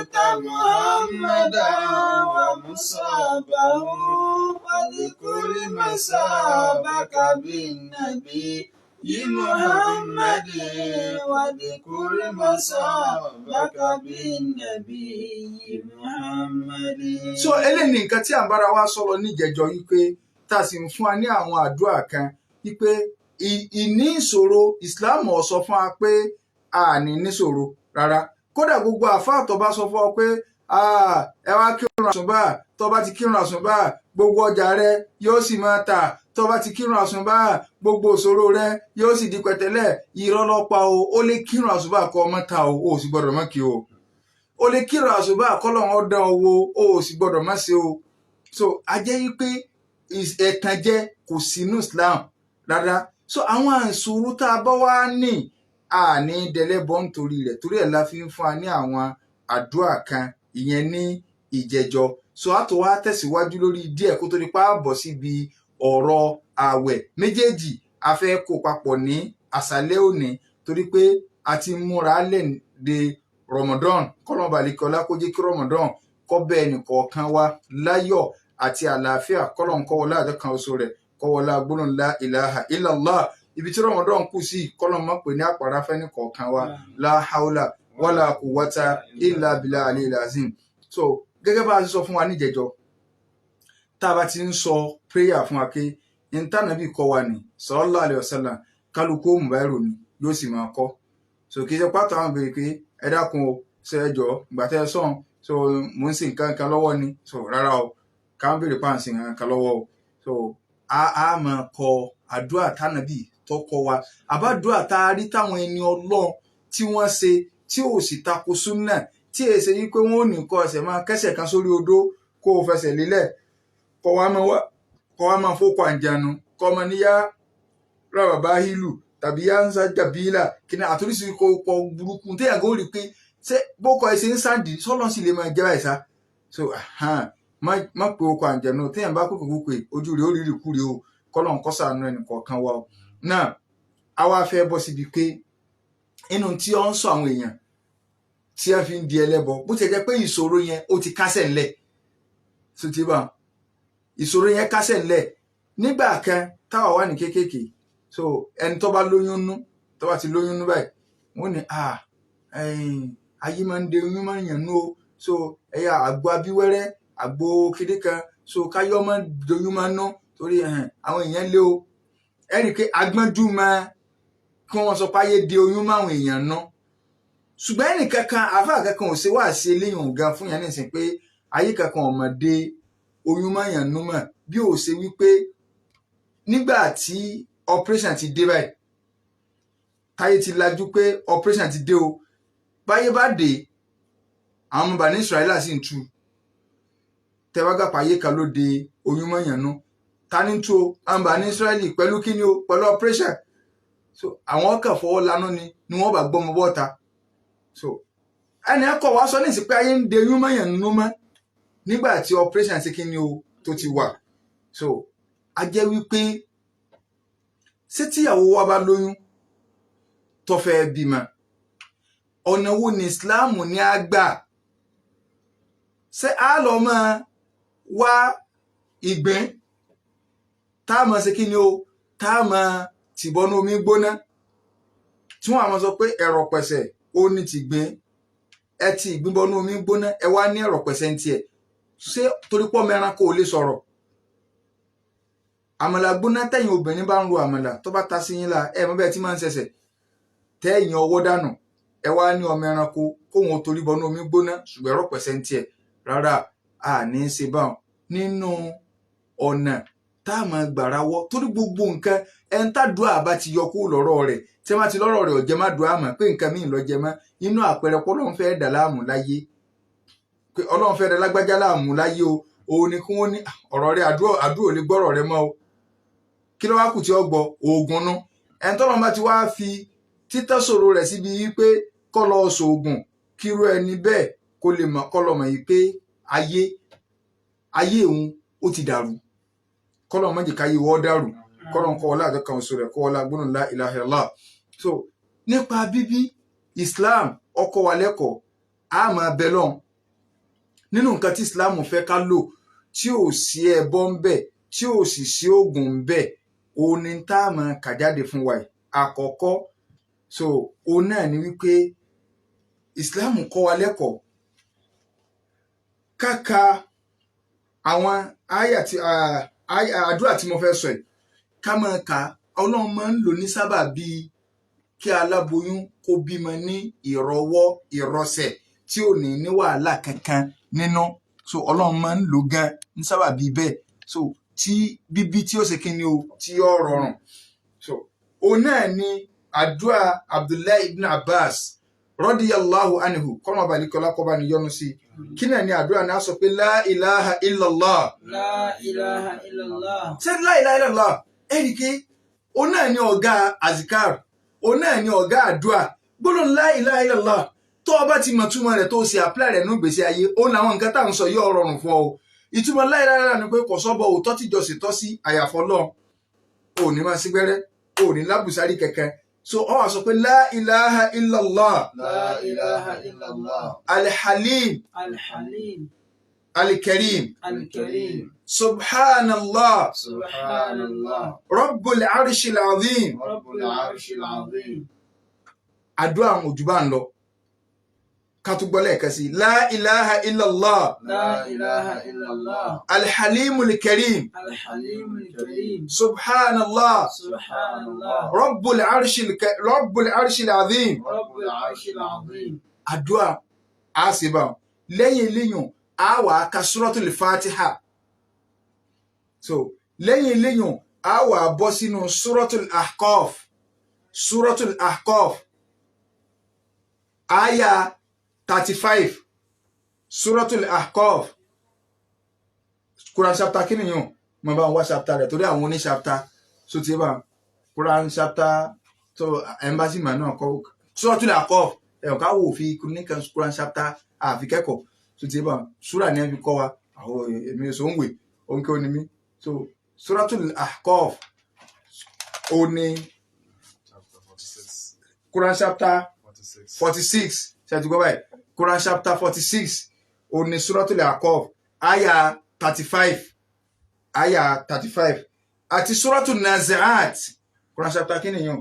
صليت محمدا ومصابه واذكر مسابك بالنبي محمد واذكر مسابك بالنبي محمد. So eléyìí nǹkan tí à ń bára wa sọ̀rọ̀ níjẹ̀jọ́ yìí pé tá a sì ń fún wa ní àwọn àdúrà kan yìí pé ìní ìṣòro Islam ò sọ fún wa pé a ní níṣòro rárá. Kódà gbogbo àfáà tó bá sọ fún ọ pé ẹ wá kírun àsùnbà, tó bá ti kírun àsùnbà gbogbo ọjà rẹ yóò sì máa tà, tó bá ti kírun àsùnbà gbogbo òṣòro rẹ yóò sì di pẹ̀tẹ́lẹ̀, irọ́ ló pa o. Ó lè kírun àsùnbà kó ọmọ ta o sì gbọ́dọ̀ má kí o. Ó lè kírun àsùnbà kọ́lọ́run ó dán owó o sì gbọ́dọ̀ má ṣe o. So a jẹ́ yí pé ẹ̀tànjẹ kò sínú Islam rárá. So àwọn ìṣòro tá a bá wá ní àní dẹlẹ́bọ̀ nítorí rẹ̀, torí ẹ̀ la fi ń fún wa ní àwọn àdúrà kan ìyẹn ní ìjẹjọ. So a tó wá tẹ̀síwájú lórí díẹ̀ kó tó di pa bọ̀ síbi ọ̀rọ̀ ààwẹ̀. Méjèèjì a fẹ́ kó papọ̀ ní àṣálẹ́ òní torí pé a ti múra lẹ̀ de Ramadan. Kọ́lọ́n balikọ́lá kó jẹ́ kí Ramadan kó bẹ́ẹ̀ nìkọ̀ọ̀kan wa láyọ̀ àti àlàáfíà. Kọ́lọ́n kó wọlé àdọ́kan oṣù rẹ̀ kó wọlé gbólóhùn la ilaha illallah. Ibi tí Ramadan kù sí kọ́lọ́n mọ̀ pé ní àpàrà fẹ́ nìkọ̀ọ̀kan wa la haula wala quwwata illa billahi aliyil azim. So gẹ́gẹ́ bá a ti sọ fún wa níjẹ̀jọ́, tá a bá ti ń sọ prayer fún wa pé ìntànàbí kọ́ wa ní sallallahu alaihi wasallam kálukú mùbáìrò ni yóò sì máa kọ́. So kì í ṣe pátá àwọn béèrè pé ẹ dákun o ṣe ẹ jọ ìgbà tẹ́ ẹ sọ̀n so mò ń ṣe nǹkan kan lọ́wọ́ ni. So rárá o, ká ń béèrè páǹsì nǹkan kan lọ́wọ́ o. So a máa kọ àdúrà tánàbí tó kọ wa, àbádùá tá a rí táwọn ẹni Ọlọ́run tí wọ́n ṣe tí ò sì tako súnà, tí è ṣe yí pé wọ́n ò ní kọ́ ẹsẹ̀ máa kẹ́sẹ̀ kan sórí odó kó o fẹsẹ̀ lélẹ̀ kọ́ wa máa fọ́kọ̀ àǹjànú kọ́ ọmọ níyà rábàbá hílù tàbí yá ń sá jàbílà kìnnà àtúrísí kọ́ burúkú téèyàn kò rí pé ṣé bókọ ẹsẹ̀ ń sáǹdì sọ́lọ́ sì lè máa jẹ́ báyìí sá. So má pé okọ̀ àǹjànú téèyàn bá kókò ojú rẹ̀ ó rí rìkúrè o. Kọ́lọ́n kó ṣàánú ẹnì kọ̀ọ̀kan wa o. Náà a wá fẹ́ bọ́ síbi pé inú tí ó ń sọ àwọn èèyàn tí a fi ń di ẹlẹ́bọ bó ti jẹ́ pé ìṣòro yẹn ó ti kásẹ̀ ńlẹ̀. So ti bá ìṣòro yẹn kásẹ̀ ńlẹ̀ nígbà kan táwa wà ní kéékèèké. So ẹni tó bá lóyún nú tó bá ti lóyún nú báyìí wọ́n ní ayé máa ń de oyún máa ń yàn nú o. So ẹ̀yà àgbo abíwẹ́rẹ́ àgbo kéde kan so káyọ́ máa ń doyún máa ń ná torí àwọn èèyàn lé o. Ẹ̀rí pé agbọ́njú máa kí wọ́n sọ pé ayé de oyún máa àwọn èèyàn ná. Ṣùgbọ́n ẹnì kankan àfáà kankan ò ṣe wá sí eléyìí òǹga fún yẹn nísìn pé ayé kankan ọmọ de oyún máa yàn nú mọ̀ bí ó ṣe wípé nígbà tí operation ti dé báyìí táyé ti lajú pé operation ti dé o, báyé bá dé àwọn ọmọ bàní Israẹla sì ń tú tẹ́wágàpá ayé kan ló de oyún máa yàn nú ta ní tú o àwọn bàní Israẹli pẹ̀lú kíni o pẹ̀lú operation. So àwọn kan fọwọ́ lanú ni wọ́n bá gbọ́mọ bọ́ta. So ẹni ẹ̀kọ́ wa sọ ní ìsìn pé ayé ń de oyún máa yàn nú mọ́ nígbà tí operation ti kíni o tó ti wà. So a jẹ́ wípé ṣé tíyàwó wa bá lóyún tó fẹ́ bímọ ọ̀nà wo ni Islam ní á gbà? Ṣé a lọ máa wá ìgbín tá a máa ṣe kíni o tá a máa tìbọnú omi gbóná tí wọ́n á máa sọ pé ẹ̀rọ pẹ̀sẹ̀ ó ní ti gbìn ẹ ti ìgbín bọnú omi gbóná ẹ wá ní ẹ̀rọ pẹ̀sẹ̀ ń tiẹ̀. Ṣé torí pọ́ mẹ́ran kò lè sọ̀rọ̀? Àmàlà gbóná tẹ̀yìn obìnrin bá ń ro àmàlà tó bá ta sí yín la ẹ mọ̀ bẹ́ẹ̀ tí máa ń ṣẹ̀ṣẹ̀ tẹ̀yìn ọwọ́ dànù ẹ wá ní ọmọ ẹranko kóhun torí bọnú omi gbóná ṣùgbọ́n ẹ̀rọ pẹ̀sẹ̀ ń tiẹ̀. Rárá a ní í ṣe báwọn nínú ọ̀nà tá a máa gbàrà wọ́ torí gbogbo nǹkan ẹn tàdúrà bá ti yọ kúrò lọ́rọ̀ rẹ̀ tí wọ́n ti lọ́rọ̀ rẹ̀ ọ̀jẹ̀ má dùn àmọ́ pé nǹkan míì lọ́jẹ̀ mọ́ inú àpẹẹrẹ pé Ọlọ́run fẹ́ dà láàmú láyé pé Ọlọ́run fẹ́ dà lágbájá láàmú láyé o òun ni kí wọ́n ní ọ̀rọ̀ rẹ̀ àdúrà ò lè gbọ́rọ̀ rẹ̀ mọ́ o. Kí ló wá kù tí ó gbọ́ oògùn nú ẹn tọ́lọ́ bá ti wá fi títẹ́ sòro rẹ̀ síbi wípé kọ́ lọ sòògùn kírú ẹni bẹ́ẹ̀ kó lè mọ̀ kọ́ lọ mọ̀ yìí pé ayé òun ó ti dàrú. Kọ́lọ̀ mọ́jì káyé wọ́ dàrú kọ́lọ̀ kọ́ ọlá àjọkàn oṣù rẹ̀ kọ́ ọlá gbónú la ilaha illallah. So nípa bíbí Islam ọkọ wa lẹ́kọ̀ọ́ a máa bẹ lọ́n nínú nǹkan tí Islam fẹ́ ká lò tí ò sí ẹbọ ń bẹ tí ò sì sí oògùn ń bẹ òun ni tá a máa kà jáde fún wa yìí àkọ́kọ́ so òun náà ni wípé Islam kọ́ wa lẹ́kọ̀ọ́ káka àwọn àdúrà tí mo fẹ́ sọ yìí ká máa kà Ọlọ́run máa ń lò ní sábà bíi kí aláboyún kó bímọ ní ìrọwọ́ ìrọsẹ̀ tí ò ní ní wàhálà kankan nínú so Ọlọ́run máa ń lò gan ní sábà bíi bẹ́ẹ̀ so tí bíbí tí ó ṣe kí ni o tí ó rọrùn so òun náà ni àdúrà Abdullahi ibn Abbas radiyallahu anhu kọ́nà balikọ́lá kọ́ba ni yọ́nú sí kí náà ni àdúrà náà sọ pé la ilaha illallah La ilaha illallah. ṣé la ilaha illallah ẹ̀ríkì òun náà ni ọ̀gá azikar òun náà ni ọ̀gá àdúrà gbọ́dọ̀ la ilaha illallah tó o bá ti mọ̀ túmọ̀ rẹ̀ tó o sì apply rẹ̀ ní ìgbésí ayé òun làwọn nǹkan tá à ń sọ yóò rọrùn fún ọ ìtumọ̀ la ilaha illallah ni pé kò sọ́bọ̀ òótọ́ tíjọsìn tọ́ sí àyàfọ́ lọ́n ò ní máa sígbẹ́rẹ́ ò ní lábùsárí kẹ̀kẹ́ so ọ wá sọ pé la ilaha illallah La ilaha illallah. alhalim Al-Halim. alkarim Al-Karim. subhanallah Subhanallah. rabbul arshil azim Rabbul Arshil Azim. àdúrà àwọn òjò bá ń lọ ká tún gbọ́ lẹ́ẹ̀kan sí la ilaha illallah La ilaha illallah. alhalimul karim Al-Halim al-Karim. subhanallah Subhanallah. rabbul arshil azim Rabbul Arshil Azim. àdúrà á sì bá wọn lẹ́yìn eléyìn á wà á ka suratul fatiha so lẹ́yìn eléyìn á wà á bọ́ sínú suratul ahqaf aya 35 suratul ahqaf Quran chapter kí nìyàn mo bá ń wá chapter rẹ̀ torí àwọn oní chapter so ti bá Quran chapter so embassy man náà kọ suratul ahqaf ẹ̀yọ̀ ká wò fi nìkan Quran chapter àfi kẹ́kọ̀ọ́ so ti bá sura ní ẹbí kọ́ wa àwọn èmi so ń wè òun kí ó ní mí so suratul ahqaf ó ní Quran chapter 46 ṣe ti gbọ́ báyìí Quran chapter 46 ó ní suratul ahqaf aya 35 àti suratul nazi'at Quran chapter kí nìyàn